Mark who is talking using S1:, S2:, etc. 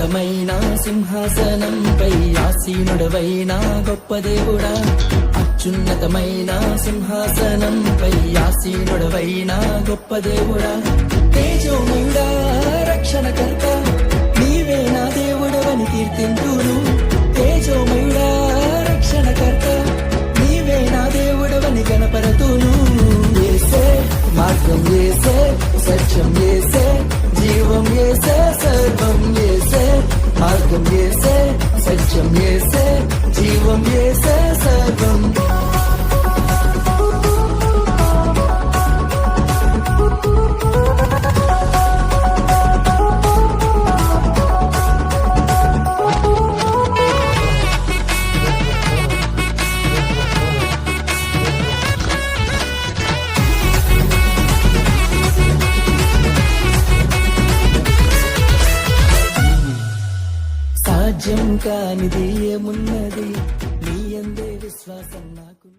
S1: అత్యున్నతమైన సింహాసనంపై ఆసీనుడవైన గొప్ప దేవుడా, అత్యున్నతమైన సింహాసనంపై ఆసీనుడవైన గొప్ప దేవుడా, తేజోమయుడా రక్షణకర్త నీవే నా దేవుడవని కీర్తింతును. తేజోమయుడా రక్షణకర్త నీవే నా దేవుడవని గణపరతును. యేసే మార్గం, యేసే సత్యం, యేసే జీవం, యేసే సర్వం, యేసే మార్గం, యేసే సత్యం, యేసే జీవం, యేసే సర్వం. సాధ్యం కానిది ఏమున్నది, నీ అందే విశ్వాసం నాకు.